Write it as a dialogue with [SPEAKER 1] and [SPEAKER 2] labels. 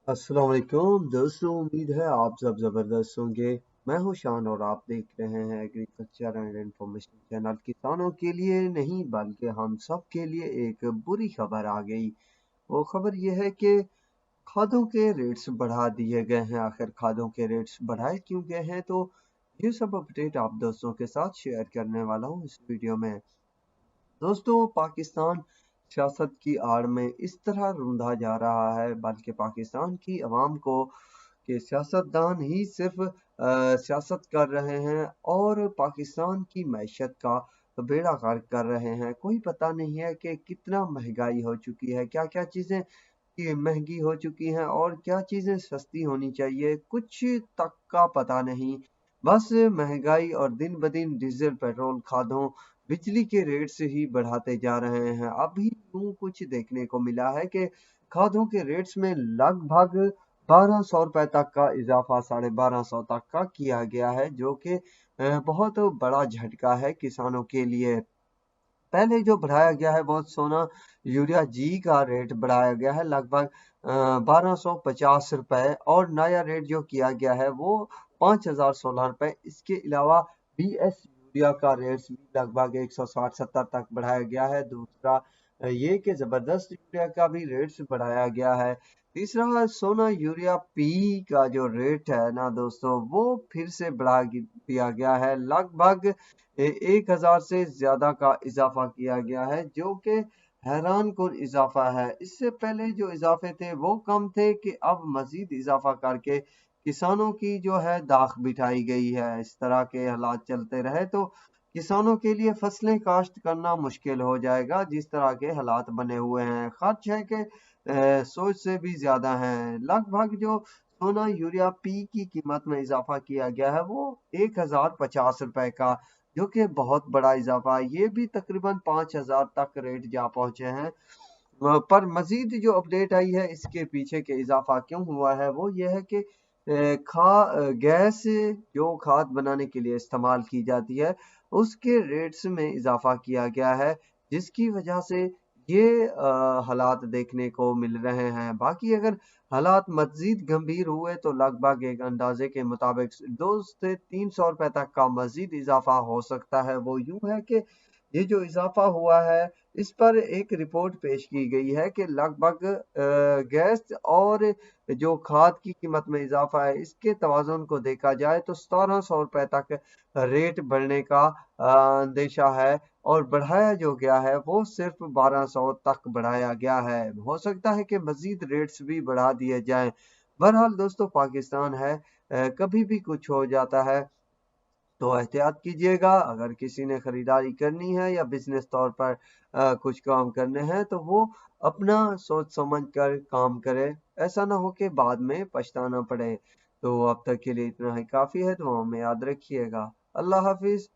[SPEAKER 1] अस्सलाम वालेकुम दोस्तों, उम्मीद है आप सब ज़बरदस्त होंगे। मैं हूं शान और आप देख रहे हैं एग्रीकल्चर एंड इंफॉर्मेशन चैनल। किसानों के लिए नहीं बल्कि हम सब के लिए एक बुरी खबर आ गई। वो खबर यह है कि खादों के रेट्स बढ़ा दिए गए हैं। आखिर खादों के रेट्स बढ़ाए क्यों गए हैं, तो ये सब अपडेट आप दोस्तों के साथ शेयर करने वाला हूं इस वीडियो में। दोस्तों, पाकिस्तान सियासत की आड़ में इस तरह रुंधा जा रहा है, बल्कि पाकिस्तान की अवाम को कि सियासतदान ही सिर्फ सियासत कर रहे हैं और पाकिस्तान की मैशत का बेड़ा गर्क कर रहे हैं। कोई पता नहीं है कि कितना महंगाई हो चुकी है, क्या क्या चीज़ें ये महंगी हो चुकी हैं और क्या चीज़ें सस्ती होनी चाहिए, कुछ तक का पता नहीं। बस महंगाई और दिन ब दिन डीजल, पेट्रोल, खादों, बिजली के रेट से ही बढ़ाते जा रहे हैं। अभी यूं कुछ देखने को मिला है कि खादों के रेट्स में लगभग 1200 रुपए तक का इजाफा, 1250 तक का किया गया है, जो कि बहुत बड़ा झटका है किसानों के लिए। पहले जो बढ़ाया गया है वो सोना यूरिया जी का रेट बढ़ाया गया है लगभग 1250 रुपए, और नया रेट जो किया गया है वो 5016 रुपए। इसके अलावा बी एस यूरिया का रेट भी लगभग 160-70 तक बढ़ाया गया है। दूसरा ये कि जबरदस्त यूरिया का भी रेट्स बढ़ाया गया है। तीसरा, सोना यूरिया पी का जो रेट है ना दोस्तों, वो फिर से बढ़ा दिया गया है। लगभग 1000 से ज्यादा का इजाफा किया गया है, जो कि हैरान कुन इजाफा है। इससे पहले जो इजाफे थे वो कम थे, कि अब मजीद इजाफा करके किसानों की जो है दाख बिठाई गई है। इस तरह के हालात चलते रहे तो किसानों के लिए फसलें काश्त करना मुश्किल हो जाएगा। जिस तरह के हालात बने हुए हैं, खर्च है कि सोच से भी ज्यादा है। लगभग जो सोना यूरिया पी की कीमत में इजाफा किया गया है वो 1050 रुपए का, जो कि बहुत बड़ा इजाफा है। ये भी तकरीबन 5000 तक रेट जा पहुंचे हैं। पर मजीद जो अपडेट आई है इसके पीछे के इजाफा क्यों हुआ है, वो ये है कि गैस जो खाद बनाने के लिए इस्तेमाल की जाती है उसके रेट्स में इजाफा किया गया है, जिसकी वजह से ये हालात देखने को मिल रहे हैं। बाकी अगर हालात मजीद गंभीर हुए तो लगभग एक अंदाजे के मुताबिक 200 से 300 रुपए तक का मजीद इजाफा हो सकता है। वो यूं है कि ये जो इजाफा हुआ है इस पर एक रिपोर्ट पेश की गई है कि लगभग गैस और जो खाद की कीमत में इजाफा है, इसके तवाज़ुन को देखा जाए तो 1700 रुपए तक रेट बढ़ने का अंदेशा है, और बढ़ाया जो गया है वो सिर्फ 1200 तक बढ़ाया गया है। हो सकता है कि मजीद रेट्स भी बढ़ा दिए जाएं। बहरहाल दोस्तों, पाकिस्तान है, कभी भी कुछ हो जाता है, तो एहतियात कीजिएगा। अगर किसी ने खरीदारी करनी है या बिजनेस तौर पर कुछ काम करने हैं तो वो अपना सोच समझ कर काम करे, ऐसा ना हो कि बाद में पछताना पड़े। तो अब तक के लिए इतना ही काफ़ी है। दुआओं में याद रखिएगा। अल्लाह हाफिज।